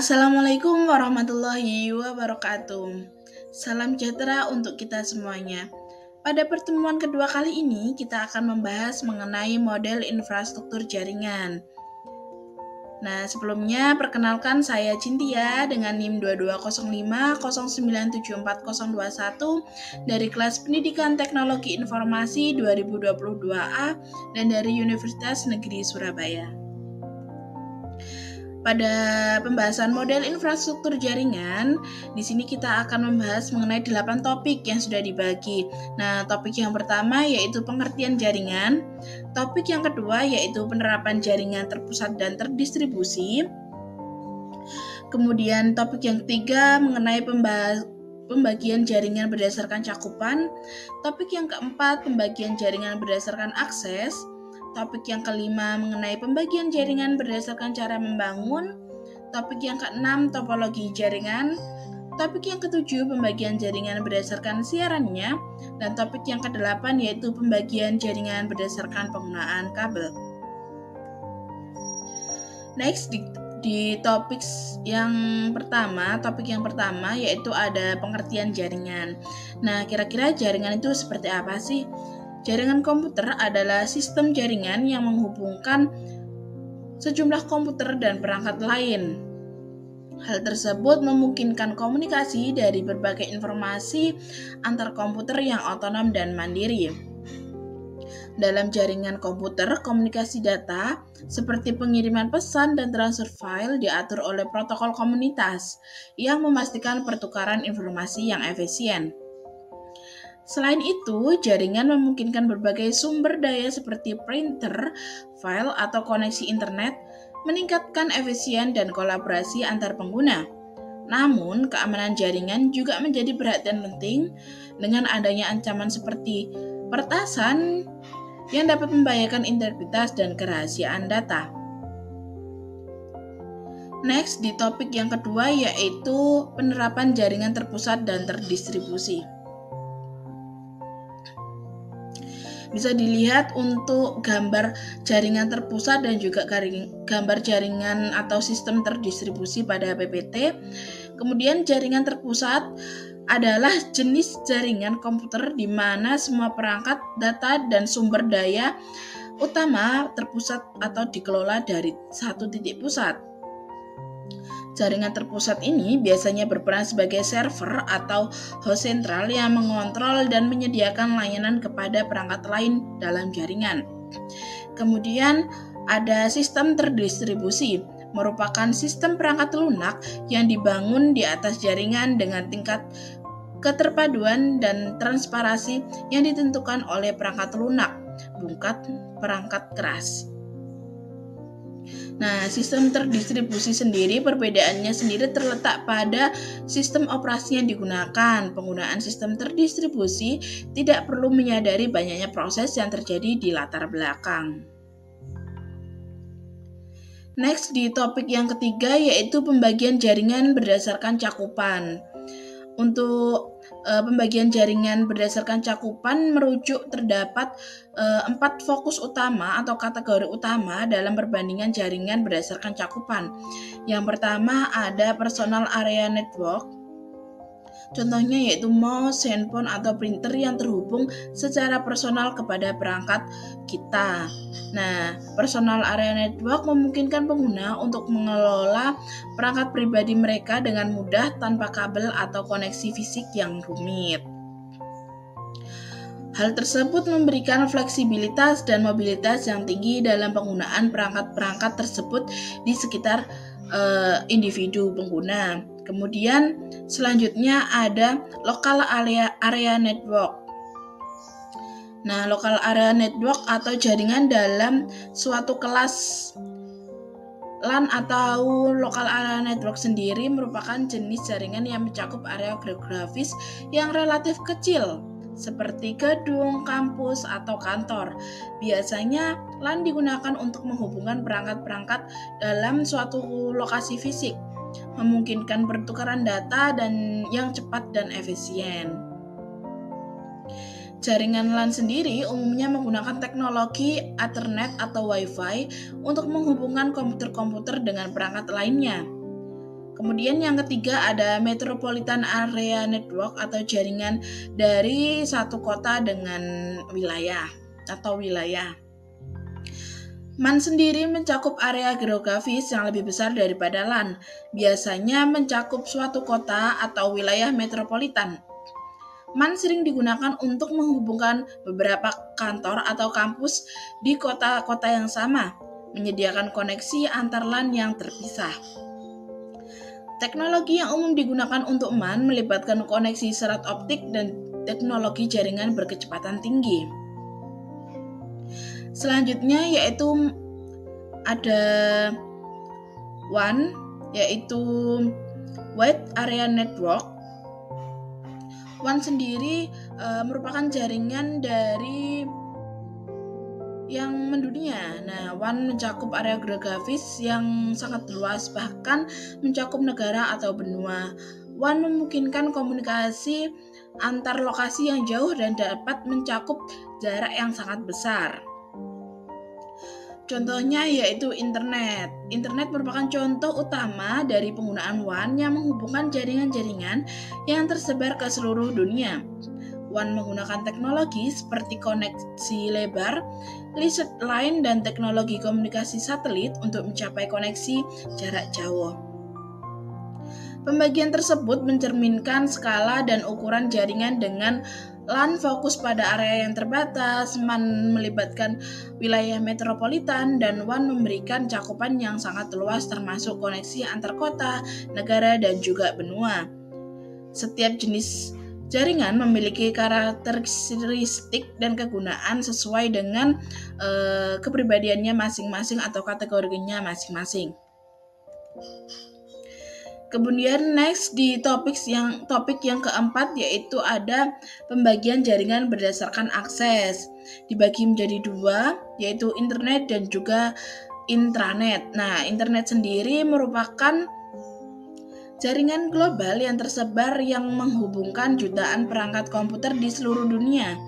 Assalamualaikum warahmatullahi wabarakatuh. Salam sejahtera untuk kita semuanya. Pada pertemuan kedua kali ini, kita akan membahas mengenai model infrastruktur jaringan. Nah, sebelumnya perkenalkan saya Cintia dengan NIM 2205097401 dari kelas Pendidikan Teknologi Informasi 2022A dan dari Universitas Negeri Surabaya. Pada pembahasan model infrastruktur jaringan, di sini kita akan membahas mengenai 8 topik yang sudah dibagi. Nah, topik yang pertama yaitu pengertian jaringan, topik yang kedua yaitu penerapan jaringan terpusat dan terdistribusi. Kemudian topik yang ketiga mengenai pembagian jaringan berdasarkan cakupan, topik yang keempat pembagian jaringan berdasarkan akses. Topik yang kelima mengenai pembagian jaringan berdasarkan cara membangun. Topik yang keenam topologi jaringan. Topik yang ketujuh pembagian jaringan berdasarkan siarannya. Dan topik yang kedelapan yaitu pembagian jaringan berdasarkan penggunaan kabel. Next di topik yang pertama yaitu ada pengertian jaringan. Nah, kira-kira jaringan itu seperti apa sih? Jaringan komputer adalah sistem jaringan yang menghubungkan sejumlah komputer dan perangkat lain. Hal tersebut memungkinkan komunikasi dari berbagai informasi antar komputer yang otonom dan mandiri. Dalam jaringan komputer, komunikasi data seperti pengiriman pesan dan transfer file diatur oleh protokol komunitas yang memastikan pertukaran informasi yang efisien. Selain itu, jaringan memungkinkan berbagai sumber daya seperti printer, file, atau koneksi internet, meningkatkan efisien dan kolaborasi antar pengguna. Namun, keamanan jaringan juga menjadi perhatian penting dengan adanya ancaman seperti peretasan yang dapat membahayakan integritas dan kerahasiaan data. Next, di topik yang kedua yaitu penerapan jaringan terpusat dan terdistribusi. Bisa dilihat untuk gambar jaringan terpusat dan juga gambar jaringan atau sistem terdistribusi pada PPT. Kemudian jaringan terpusat adalah jenis jaringan komputer di mana semua perangkat, data, dan sumber daya utama terpusat atau dikelola dari satu titik pusat. Jaringan terpusat ini biasanya berperan sebagai server atau host sentral yang mengontrol dan menyediakan layanan kepada perangkat lain dalam jaringan. Kemudian ada sistem terdistribusi, merupakan sistem perangkat lunak yang dibangun di atas jaringan dengan tingkat keterpaduan dan transparansi yang ditentukan oleh perangkat lunak, bukan perangkat keras. Nah, sistem terdistribusi sendiri perbedaannya sendiri terletak pada sistem operasi yang digunakan. Penggunaan sistem terdistribusi tidak perlu menyadari banyaknya proses yang terjadi di latar belakang. Next, di topik yang ketiga yaitu pembagian jaringan berdasarkan cakupan. Untuk pembagian jaringan berdasarkan cakupan merujuk terdapat 4 fokus utama atau kategori utama dalam perbandingan jaringan berdasarkan cakupan. Yang pertama ada personal area network. Contohnya yaitu mouse, handphone, atau printer yang terhubung secara personal kepada perangkat kita. Nah, personal area network memungkinkan pengguna untuk mengelola perangkat pribadi mereka dengan mudah tanpa kabel atau koneksi fisik yang rumit. Hal tersebut memberikan fleksibilitas dan mobilitas yang tinggi dalam penggunaan perangkat-perangkat tersebut di sekitar individu pengguna. Kemudian selanjutnya ada local area network. Nah, local area network atau jaringan dalam suatu kelas LAN atau local area network sendiri merupakan jenis jaringan yang mencakup area geografis yang relatif kecil seperti gedung, kampus, atau kantor. Biasanya LAN digunakan untuk menghubungkan perangkat-perangkat dalam suatu lokasi fisik, memungkinkan pertukaran data dan yang cepat dan efisien. Jaringan LAN sendiri umumnya menggunakan teknologi Ethernet atau Wi-Fi untuk menghubungkan komputer-komputer dengan perangkat lainnya. Kemudian yang ketiga ada Metropolitan Area Network atau jaringan dari satu kota dengan wilayah atau wilayah. MAN sendiri mencakup area geografis yang lebih besar daripada LAN, biasanya mencakup suatu kota atau wilayah metropolitan. MAN sering digunakan untuk menghubungkan beberapa kantor atau kampus di kota-kota yang sama, menyediakan koneksi antar LAN yang terpisah. Teknologi yang umum digunakan untuk MAN melibatkan koneksi serat optik dan teknologi jaringan berkecepatan tinggi. Selanjutnya yaitu ada WAN, yaitu Wide Area Network. WAN sendiri merupakan jaringan dari yang mendunia. Nah, WAN mencakup area geografis yang sangat luas, bahkan mencakup negara atau benua. WAN memungkinkan komunikasi antar lokasi yang jauh dan dapat mencakup jarak yang sangat besar. Contohnya yaitu internet. Internet merupakan contoh utama dari penggunaan WAN yang menghubungkan jaringan-jaringan yang tersebar ke seluruh dunia. WAN menggunakan teknologi seperti koneksi lebar, listrik line, dan teknologi komunikasi satelit untuk mencapai koneksi jarak jauh. Pembagian tersebut mencerminkan skala dan ukuran jaringan dengan LAN fokus pada area yang terbatas, MAN melibatkan wilayah metropolitan, dan WAN memberikan cakupan yang sangat luas termasuk koneksi antar kota, negara, dan juga benua. Setiap jenis jaringan memiliki karakteristik dan kegunaan sesuai dengan kepribadiannya masing-masing atau kategorinya masing-masing. Kemudian next di topik yang keempat yaitu ada pembagian jaringan berdasarkan akses. Dibagi menjadi dua, yaitu internet dan juga intranet. Nah, internet sendiri merupakan jaringan global yang tersebar yang menghubungkan jutaan perangkat komputer di seluruh dunia.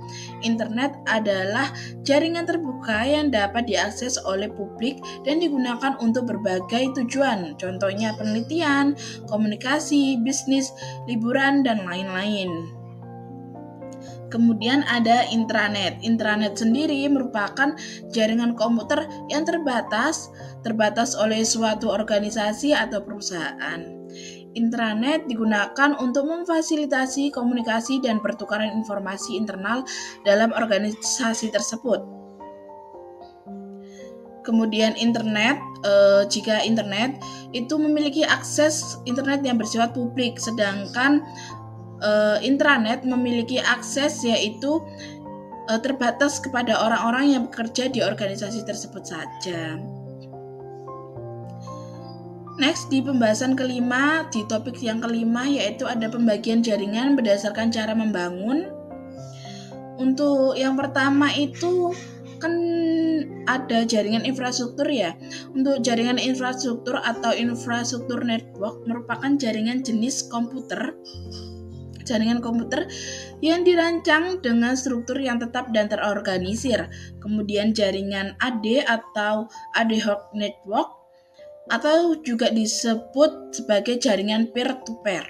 Internet adalah jaringan terbuka yang dapat diakses oleh publik dan digunakan untuk berbagai tujuan, contohnya penelitian, komunikasi, bisnis, liburan, dan lain-lain. Kemudian ada intranet. Intranet sendiri merupakan jaringan komputer yang terbatas oleh suatu organisasi atau perusahaan. Intranet digunakan untuk memfasilitasi komunikasi dan pertukaran informasi internal dalam organisasi tersebut. Kemudian internet, jika internet itu memiliki akses internet yang bersifat publik, sedangkan intranet memiliki akses yaitu terbatas kepada orang-orang yang bekerja di organisasi tersebut saja. Next di pembahasan kelima, di topik yang kelima yaitu ada pembagian jaringan berdasarkan cara membangun. Untuk yang pertama itu kan ada jaringan infrastruktur ya. Untuk jaringan infrastruktur atau infrastruktur network merupakan jaringan komputer yang dirancang dengan struktur yang tetap dan terorganisir. Kemudian jaringan AD atau ad hoc network atau juga disebut sebagai jaringan peer-to-peer,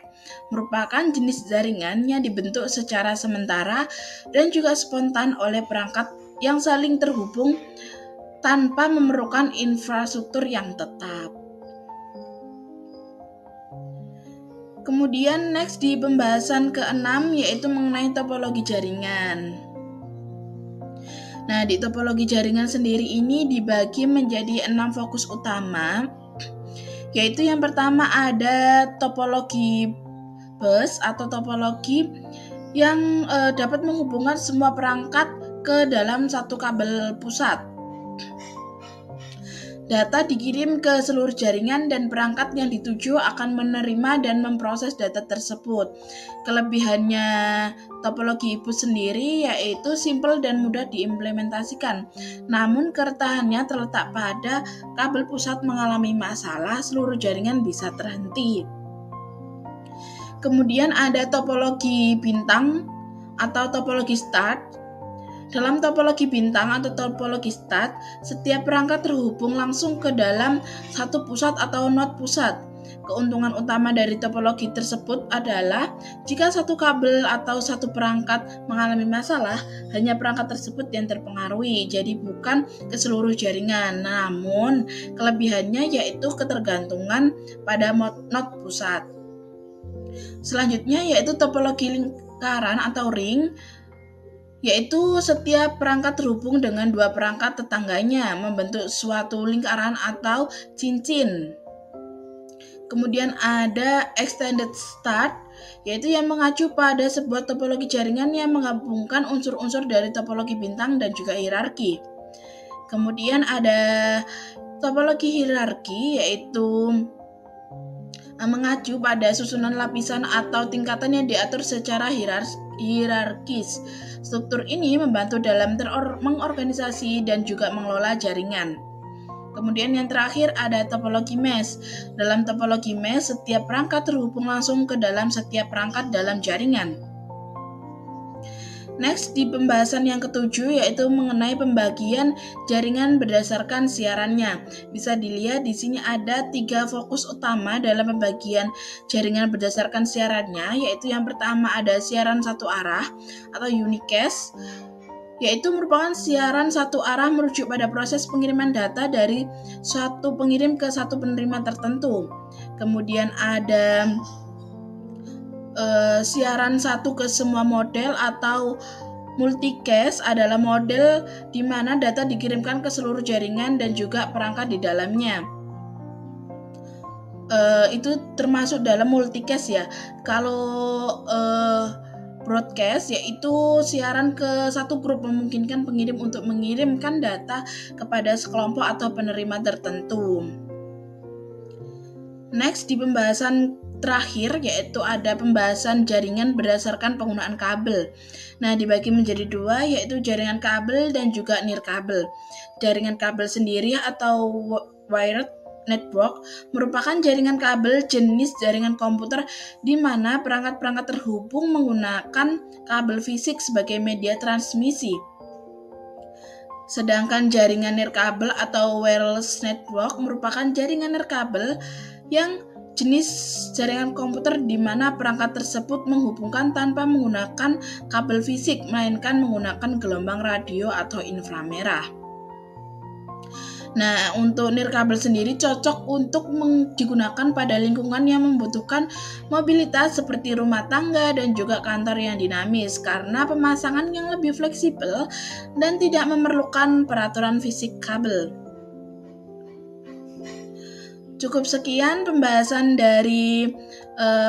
merupakan jenis jaringan yang dibentuk secara sementara dan juga spontan oleh perangkat yang saling terhubung tanpa memerlukan infrastruktur yang tetap. Kemudian next di pembahasan ke-6 yaitu mengenai topologi jaringan. Nah, di topologi jaringan sendiri ini dibagi menjadi 6 fokus utama, yaitu yang pertama ada topologi bus atau topologi yang dapat menghubungkan semua perangkat ke dalam satu kabel pusat. Data dikirim ke seluruh jaringan dan perangkat yang dituju akan menerima dan memproses data tersebut. Kelebihannya topologi bus sendiri yaitu simpel dan mudah diimplementasikan. Namun keretahannya terletak pada kabel pusat mengalami masalah, seluruh jaringan bisa terhenti. Kemudian ada topologi bintang atau topologi start. Dalam topologi bintang atau topologi start, setiap perangkat terhubung langsung ke dalam satu pusat atau node pusat. keuntungan utama dari topologi tersebut adalah jika satu kabel atau satu perangkat mengalami masalah, hanya perangkat tersebut yang terpengaruhi, jadi bukan keseluruh jaringan. Namun, kelebihannya yaitu ketergantungan pada node pusat. Selanjutnya yaitu topologi lingkaran atau ring, yaitu setiap perangkat terhubung dengan dua perangkat tetangganya membentuk suatu lingkaran atau cincin. Kemudian ada extended start, yaitu yang mengacu pada sebuah topologi jaringan yang menggabungkan unsur-unsur dari topologi bintang dan juga hierarki. Kemudian ada topologi hierarki, yaitu mengacu pada susunan lapisan atau tingkatan yang diatur secara hierarkis. Struktur ini membantu dalam mengorganisasi dan juga mengelola jaringan. Kemudian yang terakhir ada topologi mesh. Dalam topologi mesh, setiap perangkat terhubung langsung ke dalam setiap perangkat dalam jaringan. Next, di pembahasan yang ketujuh yaitu mengenai pembagian jaringan berdasarkan siarannya. Bisa dilihat di sini ada 3 fokus utama dalam pembagian jaringan berdasarkan siarannya, yaitu yang pertama ada siaran satu arah atau unicast, yaitu merupakan siaran satu arah merujuk pada proses pengiriman data dari suatu pengirim ke satu penerima tertentu. Kemudian ada siaran satu ke semua model atau multicast adalah model di mana data dikirimkan ke seluruh jaringan dan juga perangkat di dalamnya. Itu termasuk dalam multicast ya. Kalau broadcast yaitu siaran ke satu grup memungkinkan pengirim untuk mengirimkan data kepada sekelompok atau penerima tertentu. Next, di pembahasan terakhir yaitu ada pembahasan jaringan berdasarkan penggunaan kabel. Nah, dibagi menjadi 2 yaitu jaringan kabel dan juga nirkabel. Jaringan kabel sendiri atau wired network merupakan jaringan kabel jenis jaringan komputer di mana perangkat-perangkat terhubung menggunakan kabel fisik sebagai media transmisi. Sedangkan jaringan nirkabel atau wireless network merupakan jaringan nirkabel yang jenis jaringan komputer di mana perangkat tersebut menghubungkan tanpa menggunakan kabel fisik, melainkan menggunakan gelombang radio atau inframerah. Nah, untuk nirkabel sendiri cocok untuk digunakan pada lingkungan yang membutuhkan mobilitas seperti rumah tangga dan juga kantor yang dinamis karena pemasangan yang lebih fleksibel dan tidak memerlukan peraturan fisik kabel. Cukup sekian pembahasan dari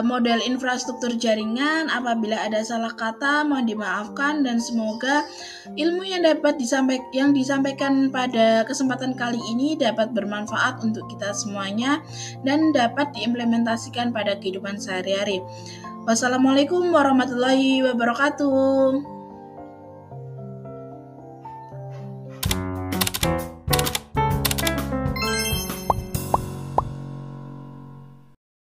model infrastruktur jaringan. Apabila ada salah kata mohon dimaafkan dan semoga ilmu yang disampaikan pada kesempatan kali ini dapat bermanfaat untuk kita semuanya dan dapat diimplementasikan pada kehidupan sehari-hari. Wassalamualaikum warahmatullahi wabarakatuh.